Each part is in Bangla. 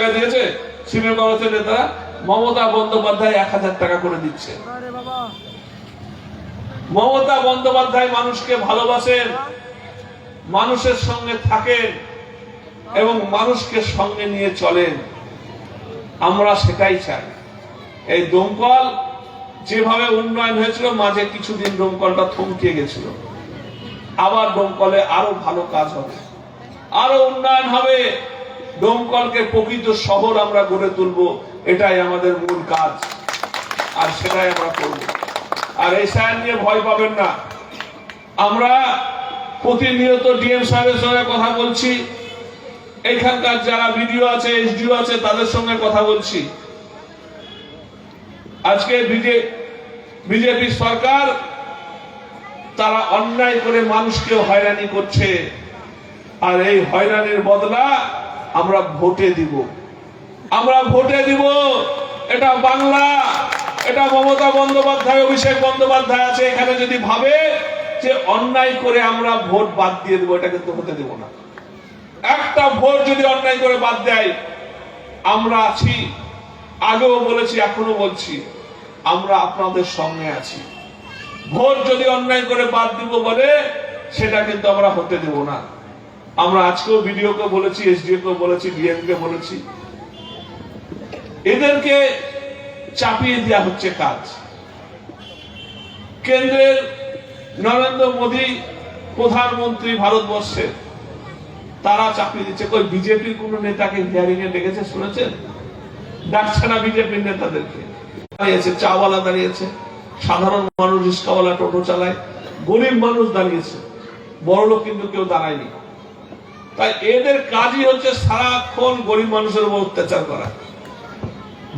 টাকা দিয়েছে সিপিএম কংগ্রেসের নেতারা, মমতা বন্দ্যোপাধ্যায় 1000 টাকা করে দিচ্ছে। মমতা বন্দ্যোপাধ্যায় মানুষকে ভালোবাসেন, মানুষের সঙ্গে থাকেন এবং মানুষকে সঙ্গে নিয়ে চলেন। আমরা সেটাই চাই। এই দমকল যেভাবে উন্নয়ন হয়েছিল, মাঝে কিছুদিন দমকলটা থমকে গেছিল, আবার দমকলে আরো ভালো কাজ হবে, আরো উন্নয়ন হবে, দমকলকে প্রকৃত শহর আমরা গড়ে তুলবো। এটাই আমাদের মূল কাজ, আর সেটাই আমরা করব। আর এই সায়ন নিয়ে ভয় পাবেন না। আমরা প্রতিনিয়ত ডিএম সাহেবের সঙ্গে কথা বলছি, এখানকার যারা বিডিও আছে, এসডিও আছে, তাদের সঙ্গে কথা বলছি। আজকে বিজেপি সরকার তারা অন্যায় করে মানুষকে হয়রানি করছে, আর এই হয়রানির বদলা আমরা ভোটে দিব। আমরা ভোটে দিব। এটা বাংলা, এটা মমতা বন্দ্যোপাধ্যায়, অভিষেক বন্দ্যোপাধ্যায় আছে এখানে। যদি ভাবে যে অন্যায় করে আমরা ভোট বাদ দিয়ে দেবো, এটা কিন্তু হতে দেব না। একটা ভোট যদি অন্যায় করে বাদ দেয়, আমরা আছি। আগেও বলেছি, এখনো বলছি, আমরা আপনাদের সঙ্গে আছি। ভোট যদি অন্যায় করে বাদ দিব বলে, সেটা কিন্তু আমরা হতে দেব না। আমরা আজকেও বিডিওকে বলেছি, এসডিও কে বলেছি, ডিএম কে বলেছি, এদেরকে চাপিয়ে দেওয়া হচ্ছে কাজ। কেন্দ্রের নরেন্দ্র মোদী প্রধানমন্ত্রী ভারতবর্ষের, তারা চাপিয়ে দিচ্ছে। কই বিজেপির কোন নেতাকে হিয়ারিং এ ডেকেছে শুনেছেন? ডাকছে না বিজেপির নেতাদেরকে। দাঁড়িয়েছে চাওয়ালা, দাঁড়িয়েছে সাধারণ মানুষ, রিস্কাওয়ালা, টোটো চালায়, গরিব মানুষ দাঁড়িয়েছে, বড় লোক কিন্তু কেউ দাঁড়ায়নি। তাই এদের কাজই হচ্ছে সারাক্ষণ গরিব মানুষের উপর অত্যাচার করা।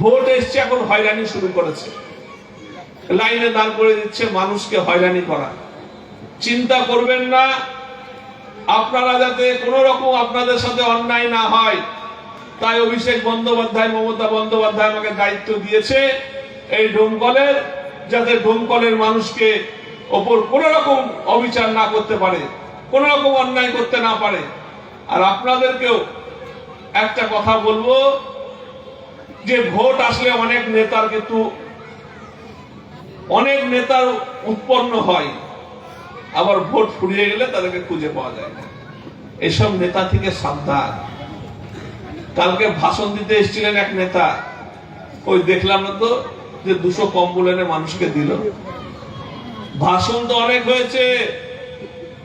ভোট এসছে, এখন হয়রানি শুরু করেছে, লাইনে দাঁড় করে দিচ্ছে, মানুষকে হয়রানি করা। চিন্তা করবেন না, আপনারা যাতে কোন রকম আপনাদের সাথে অন্যায় না হয়, তাই অভিষেক বন্দ্যোপাধ্যায়, মমতা বন্দ্যোপাধ্যায় আমাকে দায়িত্ব দিয়েছে এই দমকলের, যাতে দমকলের মানুষকে ওপর কোন রকম অবিচার না করতে পারে, কোন রকম অন্যায় করতে না পারে। আর আপনাদেরকেও একটা কথা বলবো, যে ভোট আসলে অনেক নেতার কিন্তু অনেক নেতার উৎপন্ন হয়, আবার ভোট ফুরিয়ে গেলে তাদেরকে খুঁজে পাওয়া যায় না। এসব নেতা থেকে সাবধান। কালকে ভাষণ দিতে এসেছিলেন এক নেতা, ওই দেখলাম না তো যে 200 কম্বল এনে মানুষকে দিল। ভাষণ তো অনেক হয়েছে,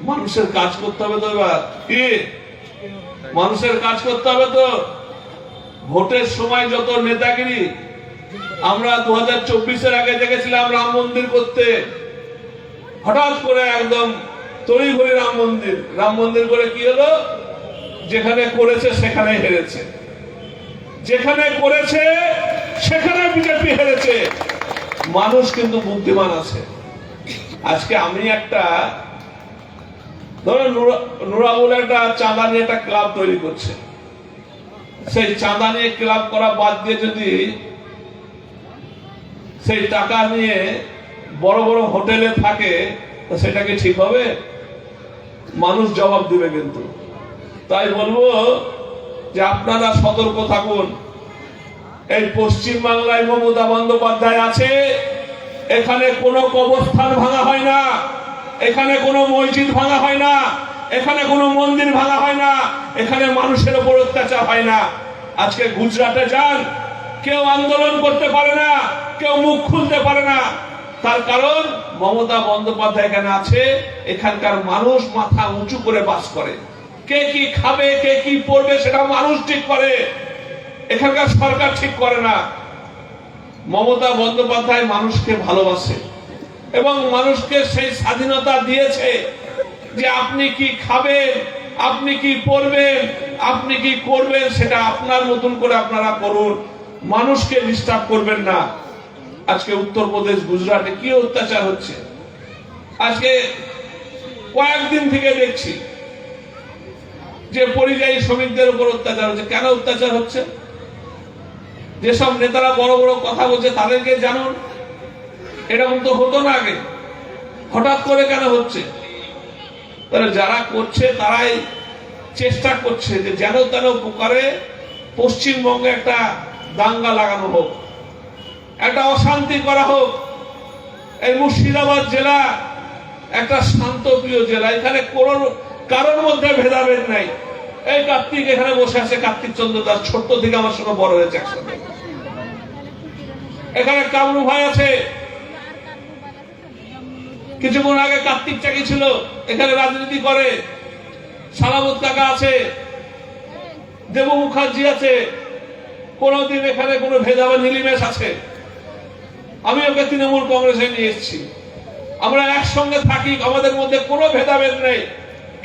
মানুষের কাজ করতে হবে তো। এবার কি মানুষের কাজ করতে হবে তো। ভোটের সময় যত নেতাগিরি, আমরা 2024-এর আগে দেখেছিলাম রাম মন্দির করতে, হঠাৎ করে একদম তড়িঘড়ি রাম মন্দির করে কি হলো? যেখানে করেছে সেখানে হেরেছে, যেখানে করেছে সেখানে বিজেপি হেরেছে। মানুষ কিন্তু বুদ্ধিমান আছে। আজকে আমি একটা ধরো নুরাবুল একটা চাঁদা নিয়ে একটা ক্লাব তৈরি করছে, সেই চাঁদা নিয়ে ক্লাব করা বাদ দিয়ে যদি সেই টাকা নিয়ে বড় বড় হোটেলে থাকে, তো সেটা কি ঠিক হবে? মানুষ জবাব দিবে কিন্তু। তাই বলবো যে আপনারা সতর্ক থাকুন। এই পশ্চিম বাংলায় মমতা বন্দ্যোপাধ্যায় আছে, এখানে কোনো কবরস্থান ভাঙা হয় না, এখানে কোনো মসজিদ ভাঙা হয় না, এখানে কোনো মন্দির ভাঙা হয় না, এখানে মানুষের উপর অত্যাচার হয় না। আজকে গুজরাটে যান, কেউ আন্দোলন করতে পারে না, কেউ মুখ খুলতে পারে না। তার কারণ মমতা বন্দ্যোপাধ্যায় এখানে আছে, এখানকার মানুষ মাথা উঁচু করে বাস করে। কে কি খাবে, কে কি পড়বে, সেটা মানুষ ঠিক করে, এখানকার সরকার ঠিক করে না। মমতা বন্দ্যোপাধ্যায় মানুষকে ভালোবাসে এবং মানুষকে সেই স্বাধীনতা দিয়েছে যে আপনি কি খাবেন, আপনি কি পড়বেন, আপনি কি করবেন, সেটা আপনার মতন করে আপনারা করুন, মানুষকে ডিস্টার্ব করবেন না। আজকে উত্তরপ্রদেশ, গুজরাটে কি অত্যাচার হচ্ছে, আজকে কয়েকদিন থেকে দেখছি যে পরিযায়ী শ্রমিকদের উপর অত্যাচার হচ্ছে। কেন অত্যাচার হচ্ছে? যেসব নেতারা বড় বড় কথা বলছে তাদেরকে জানুন, এরকম তো হতো না আগে, হঠাৎ করে কেন হচ্ছে? তাহলে যারা করছে তারাই চেষ্টা করছে যে যেন তেন প্রকারে পশ্চিমবঙ্গে একটা দাঙ্গা লাগানো হোক, একটা অশান্তি করা হোক। এই মুর্শিদাবাদ জেলা একটা শান্তপ্রিয় জেলা, এখানে কোন কারোর মধ্যে ভেদাভেদ নাই। এই কার্তিক এখানে বসে আছে, কার্তিক চন্দ্র দাস ছোট্ট থেকে আমার সঙ্গে বড় হয়েছে একসাথে। এখানে কামরু ভাই আছে, কিছুক্ষণ আগে কার্তিক চাকি ছিল, এখানে রাজনীতি করে। সালামত কাকা আছে, দেব মুখার্জি আছে, কোনদিন এখানে কোনো ভেদাভেদ নিলিমেষ আছে। আমি ওকে তৃণমূল কংগ্রেসে নিয়ে এসেছি, আমরা একসঙ্গে থাকি, আমাদের মধ্যে কোনো ভেদাভেদ নেই।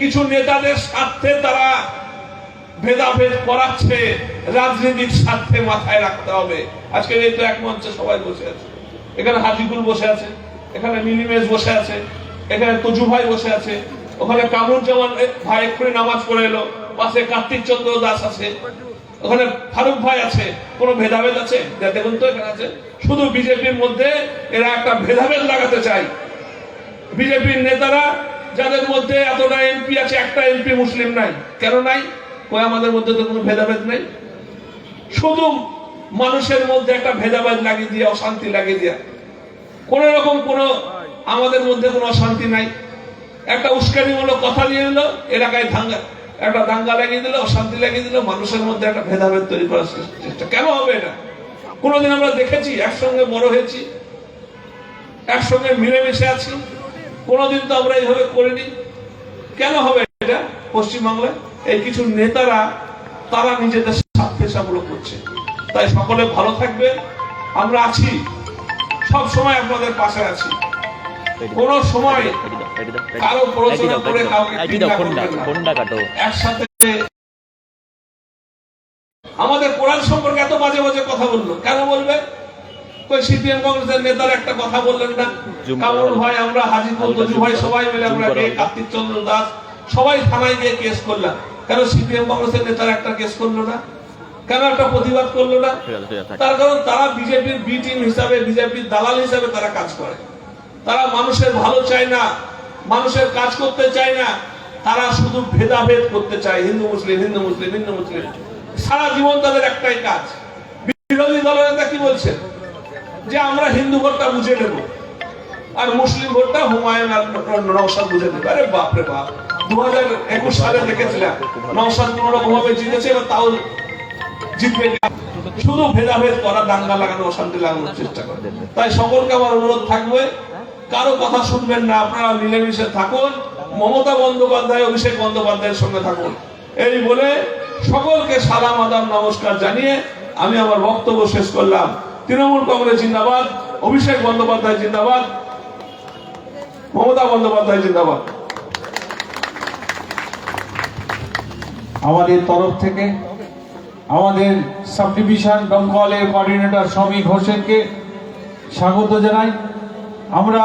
কিছু নেতাদের স্বার্থে তারা ভেদাভেদ করাচ্ছে, রাজনীতির স্বার্থে মাথায় রাখতে হবে। আজকে এই তো এক মঞ্চে সবাই বসে আছে, এখানে হাজিকুল বসে আছে, এখানে মিলিমেশ বসে আছে, এখানে তজু ভাই বসে আছে, ওখানে কামরুজ্জামান ভাই এক্ষুনি নামাজ পড়ে এলো, পাশে কার্তিক চন্দ্র দাস আছে, ওখানে ফারুক ভাই আছে। কোনো ভেদাভেদ আছে? দেখুন তো এখানে আছে। শুধু বিজেপির মধ্যে এরা একটা ভেদাভেদ লাগাতে চায়। বিজেপির নেতারা যাদের মধ্যে এতটা এমপি আছে, একটা এমপি মুসলিম নাই। কেন নাই? কই আমাদের মধ্যে তো কোনো ভেদাভেদ নেই। শুধু মানুষের মধ্যে একটা ভেদাভেদ লাগিয়ে দিয়ে, অশান্তি লাগিয়ে দিয়ে, কোন রকম কোনো আমাদের মধ্যে কোনো অশান্তি নাই। একটা উস্কানিমূলক কথা নিয়ে নিল, এলাকায় একটা দাঙ্গা লাগিয়ে দিল, অশান্তি লাগিয়ে দিল, মানুষের মধ্যে একটা ভেদাভেদ তৈরি করার চেষ্টা। কেন হবে এটা? কোনোদিন আমরা দেখেছি? একসঙ্গে বড় হয়েছি, একসঙ্গে মিলেমিশে আছি, কোনোদিন তো আমরা এইভাবে করিনি। কেন হবে এটা পশ্চিমবাংলায়? এই কিছু নেতারা তারা নিজেদের স্বার্থে সেগুলো করছে। তাই সকলে ভালো থাকবে, আমরা আছি, সব সময় আপনাদের পাশে আছি। কোন সময় কারো প্ররোচনা করে কাউকে একসাথে। আমাদের কোরআন সম্পর্কে এত বাজে বাজে কথা বললো, কেন বলবে? কই সিপিএম কংগ্রেসের নেতারা একটা কথা বললেন না? কামরুল ভাই, আমরা হাজিকুল, তজু ভাই সবাই মিলে আমরা কার্তিক চন্দ্র দাস সবাই থানায় গিয়ে কেস করলাম। কেন সিপিএম কংগ্রেসের নেতারা একটা কেস করলো না? কেন একটা প্রতিবাদ করলো না? তার কারণ তারা বিজেপির বি টিম হিসাবে, বিজেপির দালাল হিসাবে তারা কাজ করে। তারা মানুষের ভালো চায় না, মানুষের কাজ করতে চায় না, তারা শুধু ভেদাভেদ করতে চায়। হিন্দু মুসলিম, হিন্দু মুসলিম, হিন্দু মুসলিম, সারা জীবন তাদের একটাই কাজ। বিরোধী দলের নেতা কি বলছেন? যে আমরা হিন্দু ভোটটা বুঝে নেব আর মুসলিম ভোটটা হুমায়ুন আর নওশাদ বুঝে নেবে। আরে বাপরে বাপ, 2021 সালে দেখেছিলাম নওশাদ কোন রকম ভাবে জিতেছে, এবার তাও জিতবে। শুধু ভেদাভেদ করা, দাঙ্গা লাগানো, অশান্তি লাগানোর চেষ্টা করে। তাই সকলকে আমার অনুরোধ থাকবে, কারো কথা শুনবেন না, আপনারা মিলেমিশে থাকুন, মমতা বন্দ্যোপাধ্যায়, অভিষেক বন্দ্যোপাধ্যায়ের সঙ্গে থাকুন। এই বলে সকলকে সালাম আদাব নমস্কার জানিয়ে আমি আমার বক্তব্য শেষ করলাম। তৃণমূল কংগ্রেস জিন্দাবাদ, অভিষেক বন্দ্যোপাধ্যায় জিন্দাবাদ, মমতা বন্দ্যোপাধ্যায় জিন্দাবাদ। আমাদের তরফ থেকে আমাদের সাব ডিভিশন দমকলের কোঅর্ডিনেটর সমী ঘোষেরকে স্বাগত জানাই। আমরা